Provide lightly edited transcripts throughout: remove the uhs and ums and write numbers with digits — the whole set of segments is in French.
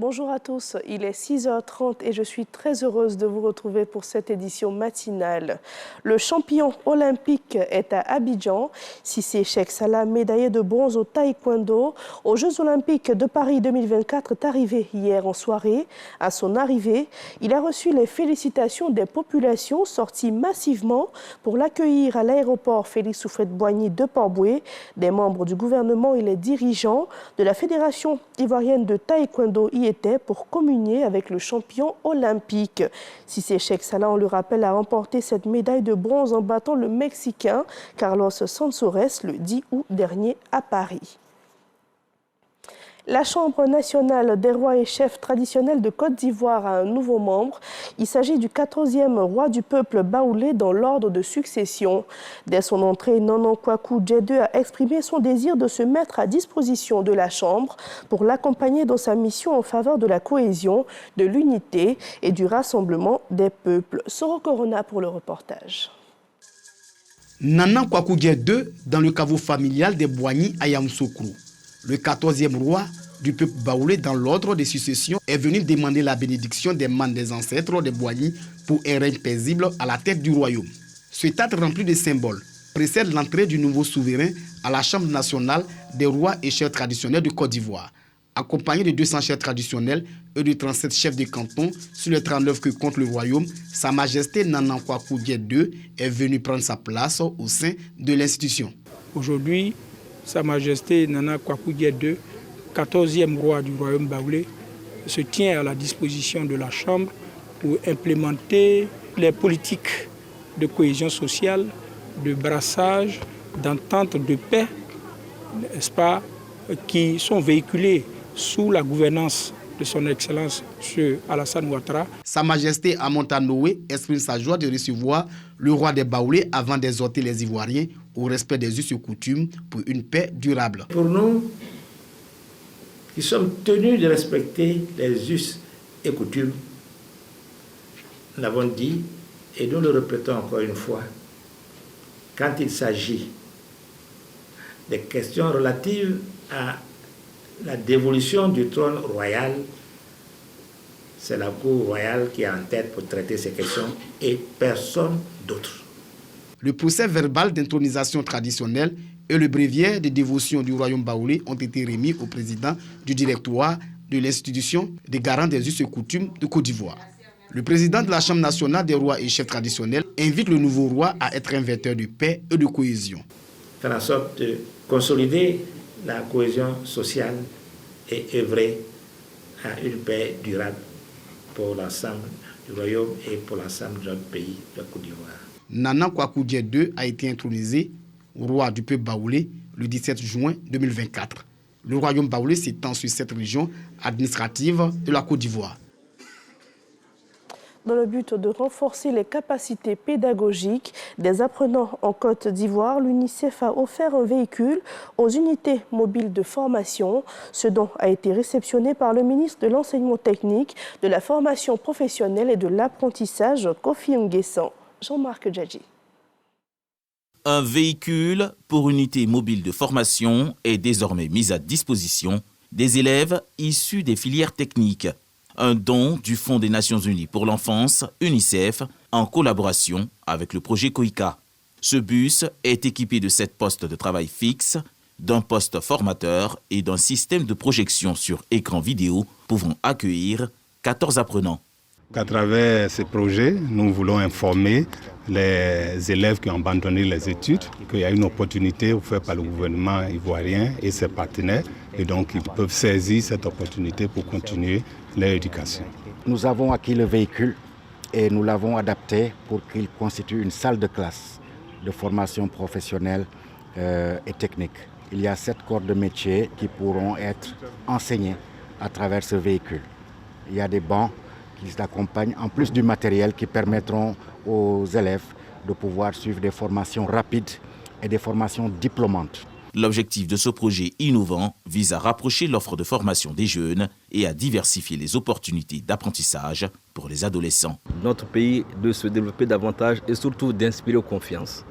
Bonjour à tous, il est 6h30 et je suis très heureuse de vous retrouver pour cette édition matinale. Le champion olympique est à Abidjan. Cissé Cheikh Salah, médaillé de bronze au taekwondo aux Jeux olympiques de Paris 2024, est arrivé hier en soirée. À son arrivée, il a reçu les félicitations des populations sorties massivement pour l'accueillir à l'aéroport Félix Houphouët-Boigny de Port-Bouët. Des membres du gouvernement et les dirigeants de la Fédération ivoirienne de taekwondo y étaient pour communier avec le champion olympique. Cissé Cheikh Salah, on le rappelle, a remporté cette médaille de bronze en battant le Mexicain Carlos Sansores le 10 août dernier à Paris. La Chambre nationale des rois et chefs traditionnels de Côte d'Ivoire a un nouveau membre. Il s'agit du 14e roi du peuple baoulé dans l'ordre de succession. Dès son entrée, Nanan Kwaku Djedeu a exprimé son désir de se mettre à disposition de la Chambre pour l'accompagner dans sa mission en faveur de la cohésion, de l'unité et du rassemblement des peuples. Soro Corona pour le reportage. Nanan Kwaku Djedeu dans le caveau familial des Boigny à Yamoussoukro. Le 14e roi du peuple baoulé dans l'ordre de succession est venu demander la bénédiction des membres des ancêtres des Boigny pour un règne paisible à la tête du royaume. Cet acte rempli de symboles précède l'entrée du nouveau souverain à la Chambre nationale des rois et chefs traditionnels de Côte d'Ivoire. Accompagné de 200 chefs traditionnels et de 37 chefs de canton sur les 39 que compte le royaume, Sa Majesté Nanan Kwaku Djedeu est venu prendre sa place au sein de l'institution. Aujourd'hui, Sa Majesté Nanan Kwaku Djedeu, 14e roi du royaume baoulé, se tient à la disposition de la Chambre pour implémenter les politiques de cohésion sociale, de brassage, d'entente, de paix, n'est-ce pas, qui sont véhiculées sous la gouvernance de son Excellence M. Alassane Ouattara. Sa Majesté Amonta Noé exprime sa joie de recevoir le roi des Baoulés avant d'exhorter les Ivoiriens au respect des us et coutumes pour une paix durable. Pour nous, qui sommes tenus de respecter les us et coutumes, nous l'avons dit et nous le répétons encore une fois, quand il s'agit des questions relatives à la dévolution du trône royal, c'est la cour royale qui est en tête pour traiter ces questions et personne d'autre. Le procès verbal d'intronisation traditionnelle et le bréviaire de dévotion du royaume baoulé ont été remis au président du directoire de l'institution des garants des us et coutumes de Côte d'Ivoire. Le président de la Chambre nationale des rois et chefs traditionnels invite le nouveau roi à être un vecteur de paix et de cohésion. Faire en sorte de consolider la cohésion sociale et œuvrer à une paix durable pour l'ensemble du royaume et pour l'ensemble de notre pays, de la Côte d'Ivoire. Nanan Kwaku Djedeu a été intronisé roi du peuple baoulé le 17 juin 2024. Le royaume baoulé s'étend sur cette région administrative de la Côte d'Ivoire. Dans le but de renforcer les capacités pédagogiques des apprenants en Côte d'Ivoire, l'UNICEF a offert un véhicule aux unités mobiles de formation. Ce don a été réceptionné par le ministre de l'Enseignement technique, de la formation professionnelle et de l'apprentissage, Kofi Nguessan. Jean-Marc Djadji. Un véhicule pour unité mobile de formation est désormais mis à disposition des élèves issus des filières techniques. Un don du Fonds des Nations Unies pour l'enfance, UNICEF, en collaboration avec le projet COICA. Ce bus est équipé de 7 postes de travail fixes, d'un poste formateur et d'un système de projection sur écran vidéo pouvant accueillir 14 apprenants. À travers ce projet, nous voulons informer les élèves qui ont abandonné les études qu'il y a une opportunité offerte par le gouvernement ivoirien et ses partenaires. Et donc, ils peuvent saisir cette opportunité pour continuer leur éducation. Nous avons acquis le véhicule et nous l'avons adapté pour qu'il constitue une salle de classe de formation professionnelle et technique. Il y a 7 corps de métier qui pourront être enseignés à travers ce véhicule. Il y a des bancs qui l'accompagnent, en plus du matériel qui permettront aux élèves de pouvoir suivre des formations rapides et des formations diplômantes. L'objectif de ce projet innovant vise à rapprocher l'offre de formation des jeunes et à diversifier les opportunités d'apprentissage pour les adolescents. Notre pays doit se développer davantage et surtout d'inspirer confiance,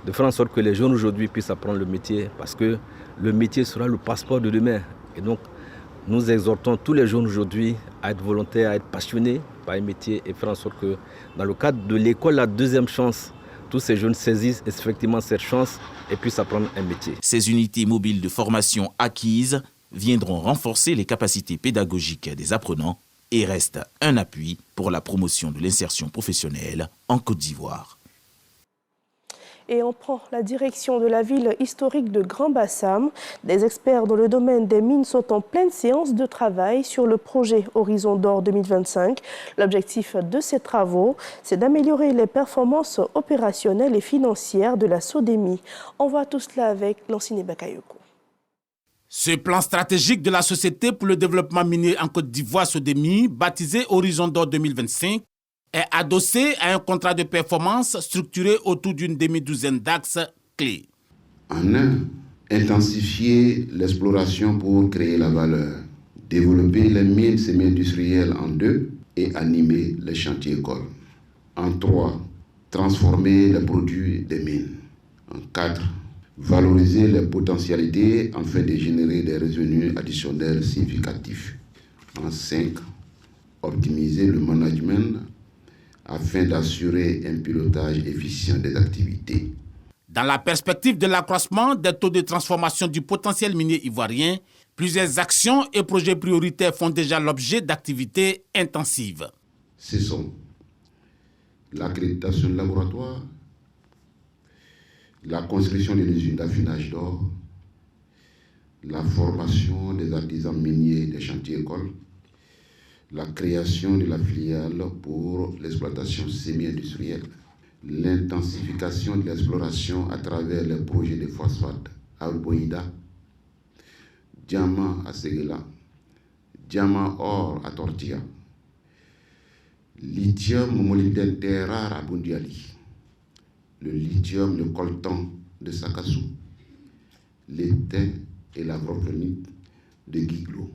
de faire en sorte que les jeunes aujourd'hui puissent apprendre le métier parce que le métier sera le passeport de demain. Et donc, Nous exhortons tous les jeunes aujourd'hui à être volontaires, à être passionnés par un métier et faire en sorte que dans le cadre de l'école La Deuxième Chance, tous ces jeunes saisissent effectivement cette chance et puissent apprendre un métier. Ces unités mobiles de formation acquises viendront renforcer les capacités pédagogiques des apprenants et restent un appui pour la promotion de l'insertion professionnelle en Côte d'Ivoire. Et on prend la direction de la ville historique de Grand-Bassam. Des experts dans le domaine des mines sont en pleine séance de travail sur le projet Horizon d'Or 2025. L'objectif de ces travaux, c'est d'améliorer les performances opérationnelles et financières de la SODEMI. On voit tout cela avec Lancine Bakayoko. Ce plan stratégique de la Société pour le développement minier en Côte d'Ivoire, SODEMI, baptisé Horizon d'Or 2025, est adossé à un contrat de performance structuré autour d'une demi-douzaine d'axes clés. En un, intensifier l'exploration pour créer la valeur, développer les mines semi-industrielles en deux et animer les chantiers écoles. En trois, transformer les produits des mines. En quatre, valoriser les potentialités afin de générer des revenus additionnels significatifs. En cinq, optimiser le management afin d'assurer un pilotage efficient des activités. Dans la perspective de l'accroissement des taux de transformation du potentiel minier ivoirien, plusieurs actions et projets prioritaires font déjà l'objet d'activités intensives. Ce sont l'accréditation de laboratoire, la construction des usines d'affinage d'or, la formation des artisans miniers des chantiers écoles, la création de la filiale pour l'exploitation semi-industrielle, l'intensification de l'exploration à travers les projets de phosphate à Boïda, diamant à Séguéla, diamant or à Tortilla, lithium molybdène terre rare à Bundiali, le lithium, le coltan de Sakassou, l'étain et la grovronite de Guiglo,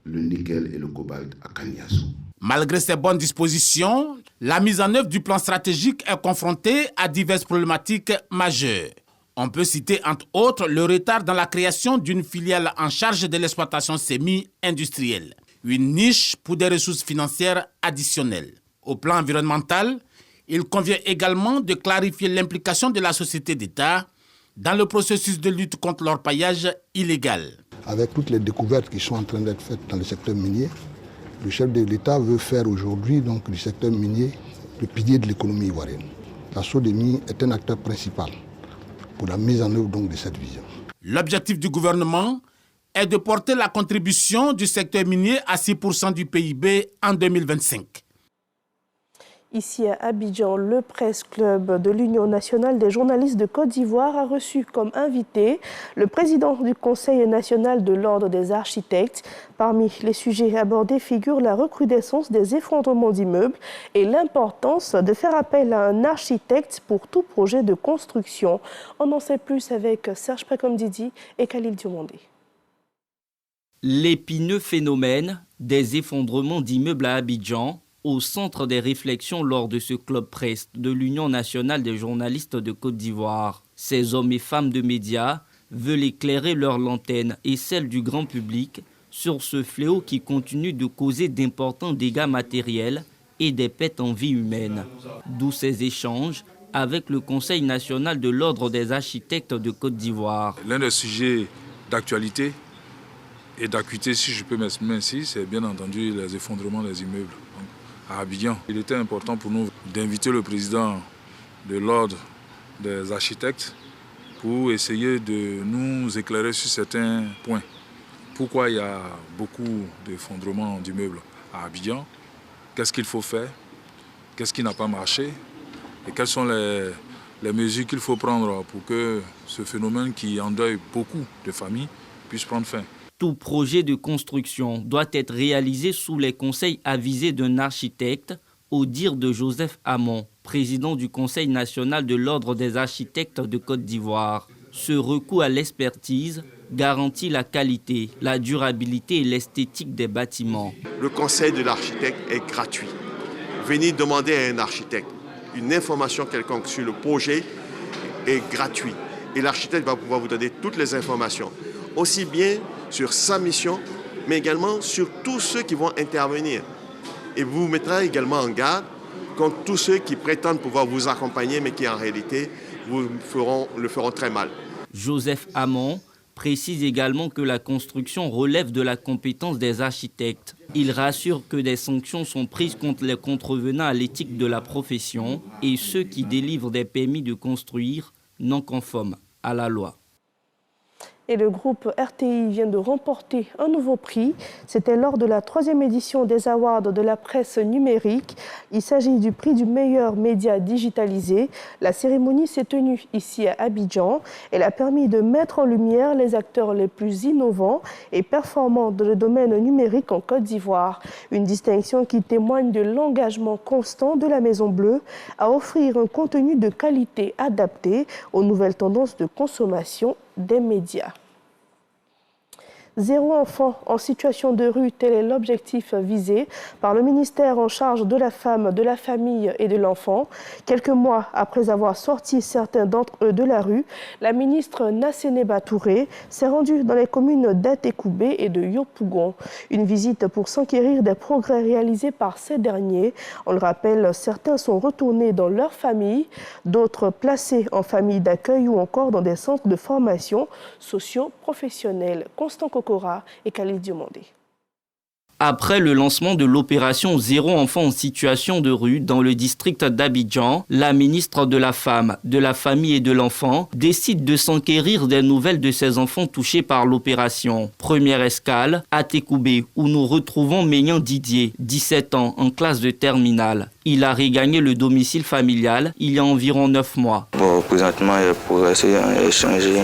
le nickel et le cobalt à Kaniassou. Malgré ces bonnes dispositions, la mise en œuvre du plan stratégique est confrontée à diverses problématiques majeures. On peut citer entre autres le retard dans la création d'une filiale en charge de l'exploitation semi-industrielle, une niche pour des ressources financières additionnelles. Au plan environnemental, il convient également de clarifier l'implication de la société d'État dans le processus de lutte contre l'orpaillage illégal. Avec toutes les découvertes qui sont en train d'être faites dans le secteur minier, le chef de l'État veut faire aujourd'hui du secteur minier le pilier de l'économie ivoirienne. La SODEMI est un acteur principal pour la mise en œuvre de cette vision. L'objectif du gouvernement est de porter la contribution du secteur minier à 6% du PIB en 2025. Ici à Abidjan, le Presse Club de l'Union nationale des journalistes de Côte d'Ivoire a reçu comme invité le président du Conseil national de l'Ordre des architectes. Parmi les sujets abordés figure la recrudescence des effondrements d'immeubles et l'importance de faire appel à un architecte pour tout projet de construction. On en sait plus avec Serge Prekomdidi et Khalil Diomandé. L'épineux phénomène des effondrements d'immeubles à Abidjan au centre des réflexions lors de ce club presse de l'Union nationale des journalistes de Côte d'Ivoire. Ces hommes et femmes de médias veulent éclairer leur lanterne et celle du grand public sur ce fléau qui continue de causer d'importants dégâts matériels et des pertes en vie humaine. D'où ces échanges avec le Conseil national de l'Ordre des architectes de Côte d'Ivoire. L'un des sujets d'actualité et d'acuité, si je peux m'exprimer ainsi, c'est bien entendu les effondrements des immeubles à Abidjan. Il était important pour nous d'inviter le président de l'Ordre des architectes pour essayer de nous éclairer sur certains points. Pourquoi il y a beaucoup d'effondrements d'immeubles à Abidjan? Qu'est-ce qu'il faut faire? Qu'est-ce qui n'a pas marché? Et quelles sont les mesures qu'il faut prendre pour que ce phénomène qui endeuille beaucoup de familles puisse prendre fin? Tout projet de construction doit être réalisé sous les conseils avisés d'un architecte, au dire de Joseph Hamon, président du Conseil national de l'Ordre des architectes de Côte d'Ivoire. Ce recours à l'expertise garantit la qualité, la durabilité et l'esthétique des bâtiments. Le conseil de l'architecte est gratuit. Venir demander à un architecte une information quelconque sur le projet est gratuit. Et l'architecte va pouvoir vous donner toutes les informations, aussi bien sur sa mission mais également sur tous ceux qui vont intervenir. Et vous mettrez également en garde contre tous ceux qui prétendent pouvoir vous accompagner, mais qui en réalité le feront très mal. Joseph Hamon précise également que la construction relève de la compétence des architectes. Il rassure que des sanctions sont prises contre les contrevenants à l'éthique de la profession et ceux qui délivrent des permis de construire non conformes à la loi. Et le groupe RTI vient de remporter un nouveau prix. C'était lors de la 3e édition des Awards de la presse numérique. Il s'agit du prix du meilleur média digitalisé. La cérémonie s'est tenue ici à Abidjan. Elle a permis de mettre en lumière les acteurs les plus innovants et performants dans le domaine numérique en Côte d'Ivoire. Une distinction qui témoigne de l'engagement constant de la Maison Bleue à offrir un contenu de qualité adapté aux nouvelles tendances de consommation des médias. 0 enfant en situation de rue, tel est l'objectif visé par le ministère en charge de la femme, de la famille et de l'enfant. Quelques mois après avoir sorti certains d'entre eux de la rue, la ministre Nassénéba Touré s'est rendue dans les communes d'Atekoubé et de Yopougon. Une visite pour s'enquérir des progrès réalisés par ces derniers. On le rappelle, certains sont retournés dans leur famille, d'autres placés en famille d'accueil ou encore dans des centres de formation socio-professionnelle. Constant Kokora et Khalil Diomandé. Après le lancement de l'opération Zéro enfant en situation de rue dans le district d'Abidjan, la ministre de la Femme, de la Famille et de l'Enfant décide de s'enquérir des nouvelles de ces enfants touchés par l'opération. Première escale, à Tekoubé, où nous retrouvons Meignan Didier, 17 ans, en classe de terminale. Il a regagné le domicile familial il y a environ 9 mois. Bon, présentement, il a progressé, il a changé.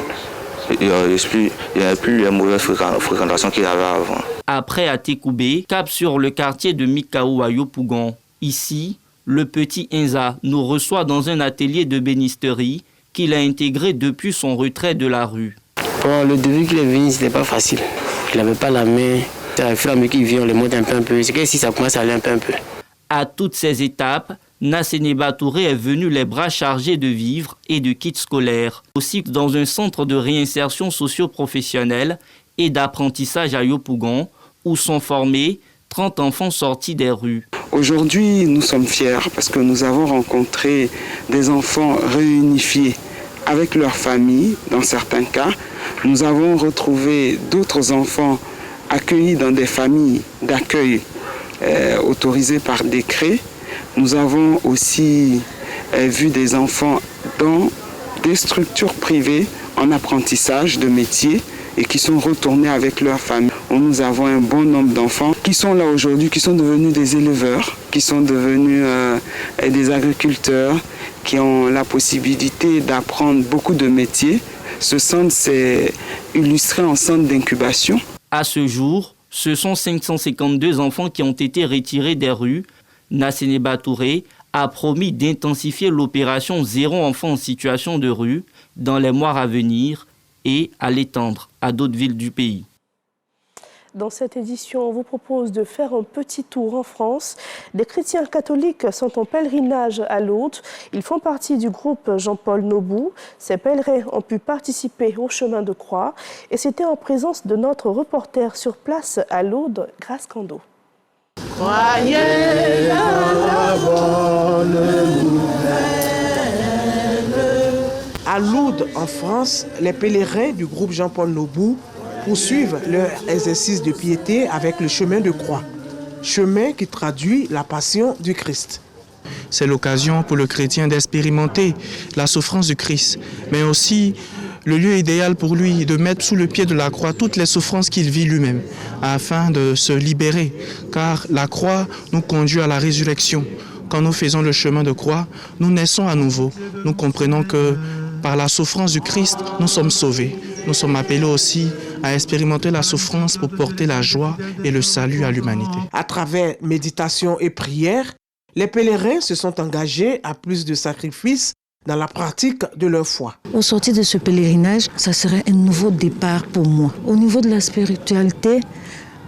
Il n'y a plus les mauvaises fréquentations qu'il avait avant. Après Atekoubé, cap sur le quartier de Mikaou à Yopougon. Ici, le petit Inza nous reçoit dans un atelier de bénisterie qu'il a intégré depuis son retrait de la rue. Bon, le début qu'il est venu, c'était pas facile. Il n'avait pas la main. C'est à fur et à mesure qu'il vient, on le monte un peu. C'est que si ça commence à aller un peu. À toutes ces étapes, Nassénéba Touré est venu les bras chargés de vivres et de kits scolaires. Aussi dans un centre de réinsertion socio-professionnelle et d'apprentissage à Yopougon, où sont formés 30 enfants sortis des rues. Aujourd'hui, nous sommes fiers parce que nous avons rencontré des enfants réunifiés avec leurs familles, dans certains cas. Nous avons retrouvé d'autres enfants accueillis dans des familles d'accueil autorisées par décret. Nous avons aussi vu des enfants dans des structures privées en apprentissage de métier et qui sont retournés avec leur famille. Nous avons un bon nombre d'enfants qui sont là aujourd'hui, qui sont devenus des éleveurs, qui sont devenus des agriculteurs, qui ont la possibilité d'apprendre beaucoup de métiers. Ce centre s'est illustré en centre d'incubation. À ce jour, ce sont 552 enfants qui ont été retirés des rues. Nassénéba Touré a promis d'intensifier l'opération Zéro enfant en situation de rue dans les mois à venir et à l'étendre à d'autres villes du pays. Dans cette édition, on vous propose de faire un petit tour en France. Des chrétiens catholiques sont en pèlerinage à Lourdes. Ils font partie du groupe Jean-Paul Nobou. Ces pèlerins ont pu participer au chemin de croix et c'était en présence de notre reporter sur place à Lourdes, Grace Kando. Croyez dans la bonne nouvelle. À Lourdes, en France, les pèlerins du groupe Jean-Paul Nobou poursuivent leur exercice de piété avec le chemin de croix, chemin qui traduit la passion du Christ. C'est l'occasion pour le chrétien d'expérimenter la souffrance du Christ, mais aussi le lieu idéal pour lui de mettre sous le pied de la croix toutes les souffrances qu'il vit lui-même, afin de se libérer, car la croix nous conduit à la résurrection. Quand nous faisons le chemin de croix, nous naissons à nouveau. Nous comprenons que par la souffrance du Christ, nous sommes sauvés. Nous sommes appelés aussi à expérimenter la souffrance pour porter la joie et le salut à l'humanité. À travers méditation et prière, les pèlerins se sont engagés à plus de sacrifices dans la pratique de leur foi. Au sortir de ce pèlerinage, ça serait un nouveau départ pour moi. Au niveau de la spiritualité,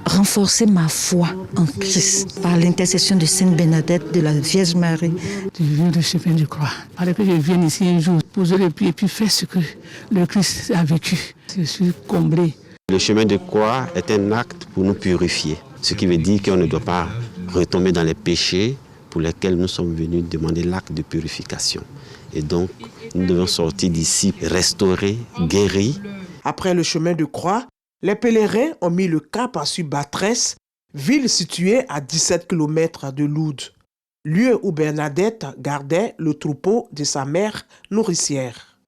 renforcer ma foi en Christ par l'intercession de Sainte Bernadette, de la Vierge Marie. Je viens de chemin de croix. Il fallait que je vienne ici un jour, poser le pied et puis faire ce que le Christ a vécu. Je suis comblé. Le chemin de croix est un acte pour nous purifier, ce qui veut dire qu'on ne doit pas retomber dans les péchés pour lesquels nous sommes venus demander l'acte de purification. Et donc, nous devons sortir d'ici restaurés, guéris. Après le chemin de croix, les pèlerins ont mis le cap à Subatrès, ville située à 17 km de Loud, lieu où Bernadette gardait le troupeau de sa mère nourricière.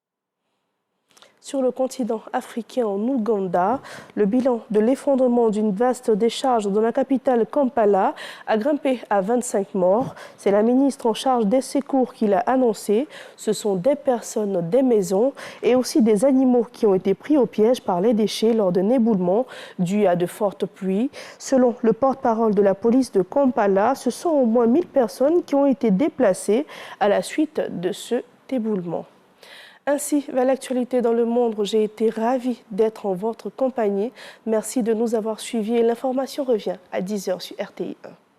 Sur le continent africain, en Ouganda, le bilan de l'effondrement d'une vaste décharge dans la capitale Kampala a grimpé à 25 morts. C'est la ministre en charge des secours qui l'a annoncé. Ce sont des personnes, des maisons et aussi des animaux qui ont été pris au piège par les déchets lors d'un éboulement dû à de fortes pluies. Selon le porte-parole de la police de Kampala, ce sont au moins 1000 personnes qui ont été déplacées à la suite de ce éboulement. Ainsi va l'actualité dans le monde. J'ai été ravie d'être en votre compagnie. Merci de nous avoir suivis et l'information revient à 10h sur RTI 1.